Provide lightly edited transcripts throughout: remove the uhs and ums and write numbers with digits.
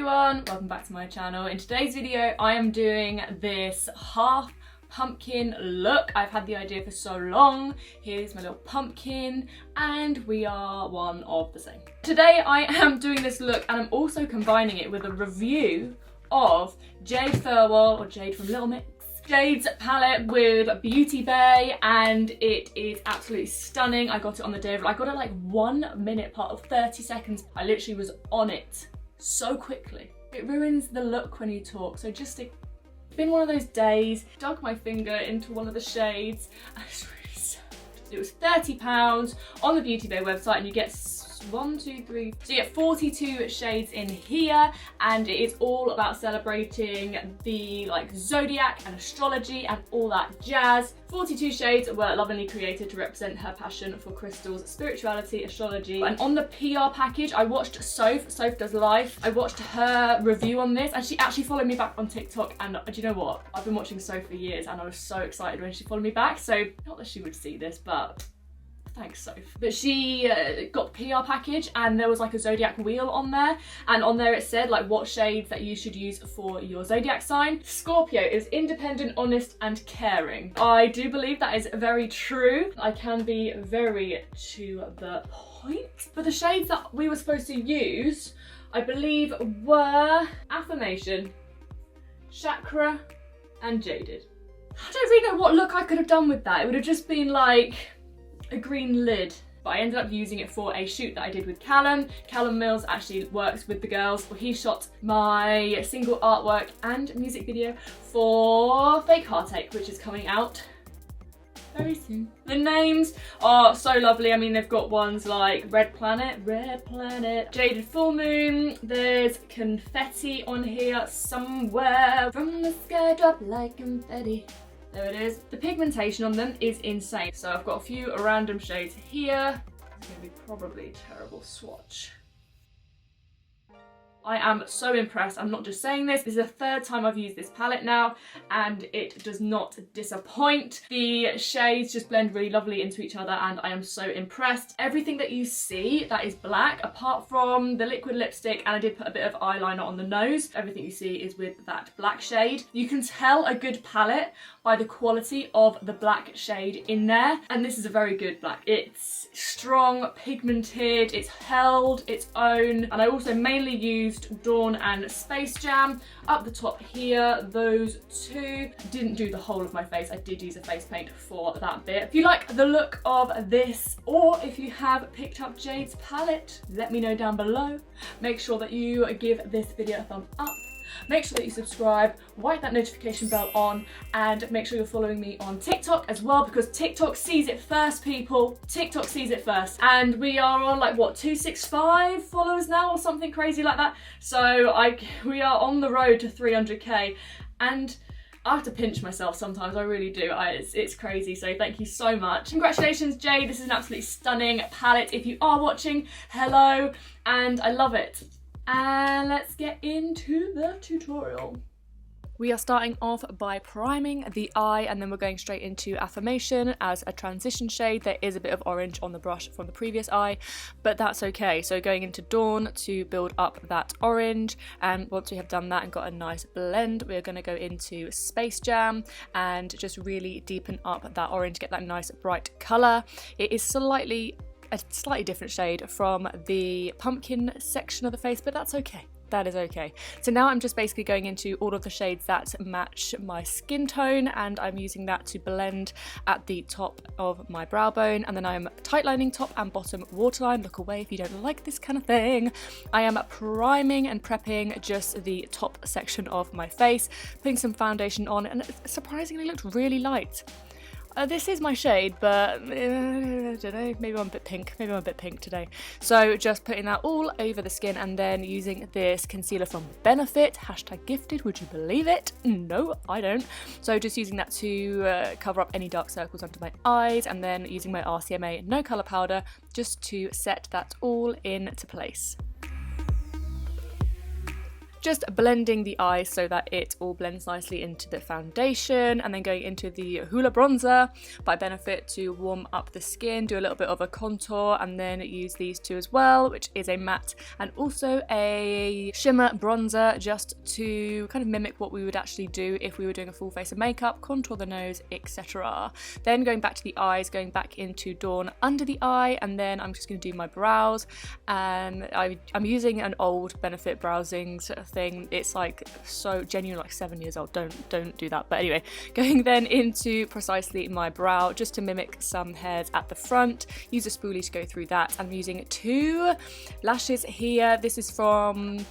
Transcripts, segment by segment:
everyone, welcome back to my channel. In today's video I am doing this half pumpkin look. I've had the idea for so long. Here's my little pumpkin and we are one of the same. Today I am doing this look and I'm also combining it with a review of Jade Thirlwall, or Jade from Little Mix, Jade's palette with BeautyBay, and it is absolutely stunning. I got it on the day of, I got it like 1 minute, part of 30 seconds. I literally was on it so quickly. It ruins the look when you talk, so just it's been one of those days. Dug my finger into one of the shades and it's really sad. It was £30 on the BeautyBay website and you get 1, 2, 3, so you get 42 shades in here, and it is all about celebrating the zodiac and astrology and all that jazz. 42 shades were lovingly created to represent her passion for crystals, spirituality, astrology. And on the PR package, I watched Soph Does Life. I watched her review on this and she actually followed me back on TikTok, and do you know what? I've been watching Soph for years and I was so excited when she followed me back. So not that she would see this, but thanks, Soph. But she got the PR package and there was like a zodiac wheel on there, and on there it said like what shades that you should use for your zodiac sign. Scorpio is independent, honest and caring. I do believe that is very true. I can be very to the point. But the shades that we were supposed to use, I believe, were Affirmation, Chakra and Jaded. I don't really know what look I could have done with that. It would have just been like a green lid, but I ended up using it for a shoot that I did with Callum. Callum Mills actually works with the girls. Well, he shot my single artwork and music video for Fake Heartache, which is coming out very soon. The names are so lovely. I mean, they've got ones like Red Planet, Jaded Full Moon, there's confetti on here somewhere. From the sky drop like confetti. There it is. The pigmentation on them is insane. So I've got a few random shades here. It's gonna be probably a terrible swatch. I am so impressed. I'm not just saying this. This is the third time I've used this palette now and it does not disappoint. The shades just blend really lovely into each other and I am so impressed. Everything that you see that is black, apart from the liquid lipstick, and I did put a bit of eyeliner on the nose, everything you see is with that black shade. You can tell a good palette by the quality of the black shade in there, and this is a very good black. It's strong, pigmented, it's held its own, and I also mainly used Dawn and Space Jam. Up the top here, those two. Didn't do the whole of my face, I did use a face paint for that bit. If you like the look of this, or if you have picked up Jade's palette, let me know down below. Make sure that you give this video a thumbs up. Make sure that you subscribe, whack that notification bell on, and make sure you're following me on TikTok as well, because TikTok sees it first, people. TikTok sees it first. And we are on like, what, 265 followers now or something crazy like that. So we are on the road to 300k, and I have to pinch myself sometimes, I really do. It's crazy, so thank you so much. Congratulations, Jade. This is an absolutely stunning palette. If you are watching, hello, and I love it. And let's get into the tutorial. We are starting off by priming the eye, and then we're going straight into Affirmation as a transition shade. There is a bit of orange on the brush from the previous eye, but that's okay. So going into Dawn to build up that orange, and once we have done that and got a nice blend, we're going to go into Space Jam and just really deepen up that orange, get that nice bright colour. It is a slightly different shade from the pumpkin section of the face, but that's okay. That is okay. So now I'm just basically going into all of the shades that match my skin tone, and I'm using that to blend at the top of my brow bone, and then I'm tightlining top and bottom waterline. Look away if you don't like this kind of thing. I am priming and prepping just the top section of my face, putting some foundation on, and it surprisingly looked really light. This is my shade, but I don't know, maybe I'm a bit pink. Maybe I'm a bit pink today. So just putting that all over the skin, and then using this concealer from Benefit, #gifted, would you believe it? No, I don't. So just using that to cover up any dark circles under my eyes, and then using my RCMA No Colour Powder just to set that all into place. just blending the eye so that it all blends nicely into the foundation, and then going into the Hoola bronzer by Benefit to warm up the skin, do a little bit of a contour, and then use these two as well, which is a matte and also a shimmer bronzer, just to kind of mimic what we would actually do if we were doing a full face of makeup, contour the nose, etc. Then going back to the eyes, going back into Dawn under the eye, and then I'm just going to do my brows, and I'm using an old Benefit browsing sort of thing. It's like so genuine, like 7 years old. Don't do that. But anyway, going then into precisely my brow just to mimic some hairs at the front. Use a spoolie to go through that. I'm using two lashes here. This is from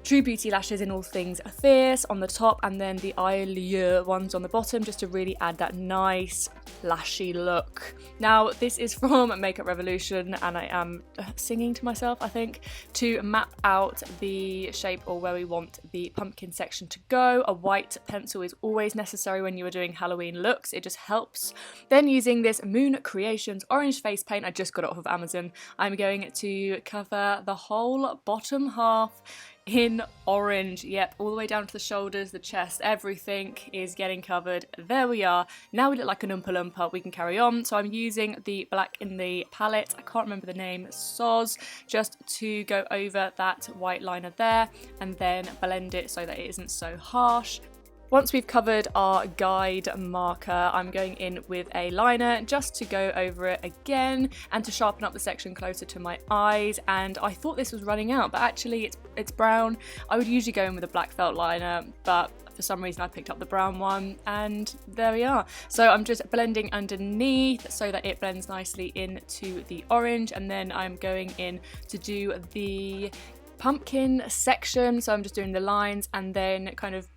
True Beauty Lashes in All Things Fierce on the top, and then the Eyelure ones on the bottom, just to really add that nice lashy look. Now this is from Makeup Revolution, and I am singing to myself, I think, to map out the shape or where we want the pumpkin section to go. A white pencil is always necessary when you are doing Halloween looks, it just helps. Then using this Moon Creations orange face paint, I just got it off of Amazon, I'm going to cover the whole bottom half in orange. Yep, all the way down to the shoulders, the chest, everything is getting covered. There we are. Now we look like an Oompa Loompa. We can carry on. So I'm using the black in the palette, I can't remember the name, SOJOS, just to go over that white liner there and then blend it so that it isn't so harsh. Once we've covered our guide marker, I'm going in with a liner just to go over it again and to sharpen up the section closer to my eyes. And I thought this was running out, but actually it's brown. I would usually go in with a black felt liner, but for some reason I picked up the brown one, and there we are. So I'm just blending underneath so that it blends nicely into the orange, and then I'm going in to do the pumpkin section. So I'm just doing the lines and then kind of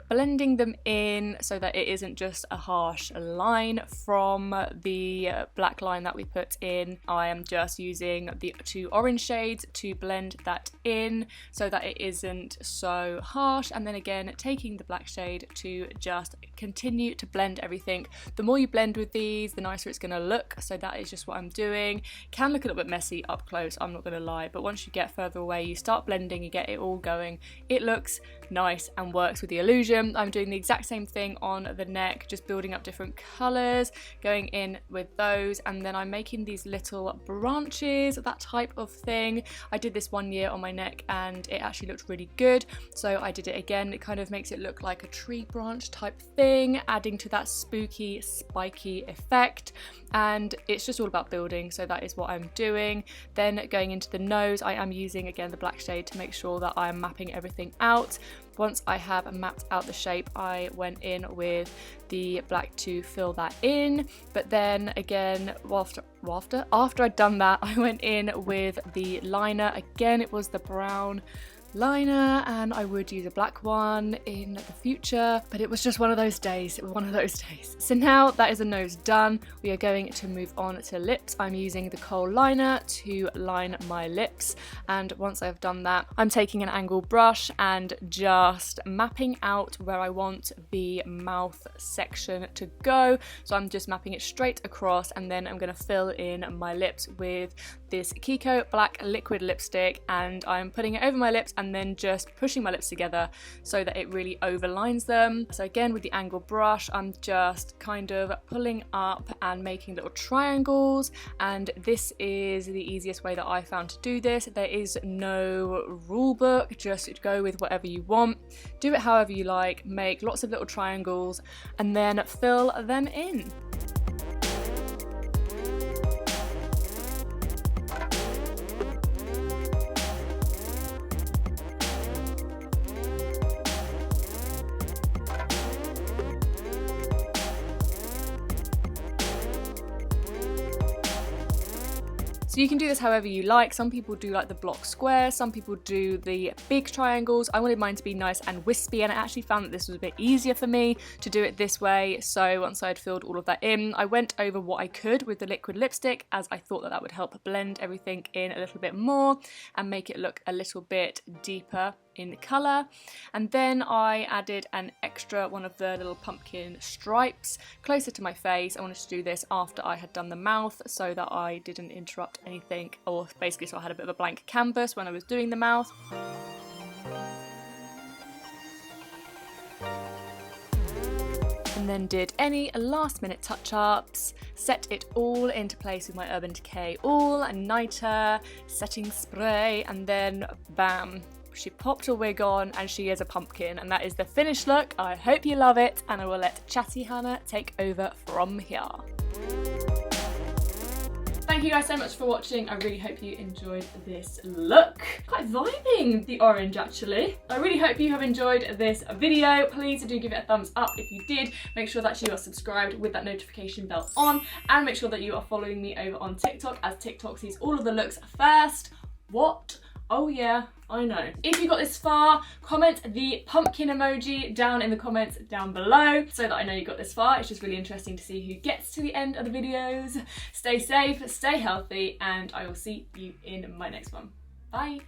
blending them in so that it isn't just a harsh line from the black line that we put in. I am just using the two orange shades to blend that in so that it isn't so harsh, and then again taking the black shade to just continue to blend everything. The more you blend with these, the nicer it's going to look, so that is just what I'm doing. Can look a little bit messy up close, I'm not going to lie, but once you get further away, you start blending, you get it all going, it looks nice and works with the illusion. I'm doing the exact same thing on the neck, just building up different colours, going in with those, and then I'm making these little branches, that type of thing. I did this 1 year on my neck and it actually looked really good, so I did it again. It kind of makes it look like a tree branch type thing, adding to that spooky, spiky effect, and it's just all about building, so that is what I'm doing. Then going into the nose, I am using again the black shade to make sure that I am mapping everything out. Once I have mapped out the shape, I went in with the black to fill that in, but then again after I'd done that, I went in with the liner. Again, it was the brown liner, and I would use a black one in the future, but it was just one of those days. It was one of those days. So now that is the nose done, we are going to move on to lips. I'm using the kohl liner to line my lips, and once I've done that, I'm taking an angle brush and just mapping out where I want the mouth section to go. So I'm just mapping it straight across, and then I'm going to fill in my lips with this Kiko black liquid lipstick, and I'm putting it over my lips and then just pushing my lips together so that it really overlines them. So again, with the angle brush, I'm just kind of pulling up and making little triangles, and this is the easiest way that I found to do this. There is no rule book, just go with whatever you want, do it however you like, make lots of little triangles and then fill them in. So you can do this however you like. Some people do like the block square, some people do the big triangles. I wanted mine to be nice and wispy, and I actually found that this was a bit easier for me to do it this way. So once I'd filled all of that in, I went over what I could with the liquid lipstick, as I thought that that would help blend everything in a little bit more and make it look a little bit deeper in colour. And then I added an extra one of the little pumpkin stripes closer to my face. I wanted to do this after I had done the mouth so that I didn't interrupt anything, or basically so I had a bit of a blank canvas when I was doing the mouth. and then did any last minute touch-ups, set it all into place with my Urban Decay all-nighter setting spray, and then bam, she popped a wig on and she is a pumpkin, and that is the finished look. I hope you love it, and I will let Chatty Hannah take over from here. Thank you guys so much for watching. I really hope you enjoyed this look. Quite vibing, the orange actually. I really hope you have enjoyed this video. Please do give it a thumbs up if you did. Make sure that you are subscribed with that notification bell on, and make sure that you are following me over on TikTok, as TikTok sees all of the looks first. What? Oh yeah, I know. If you got this far, comment the pumpkin emoji down in the comments down below so that I know you got this far. It's just really interesting to see who gets to the end of the videos. Stay safe, stay healthy, and I will see you in my next one. Bye.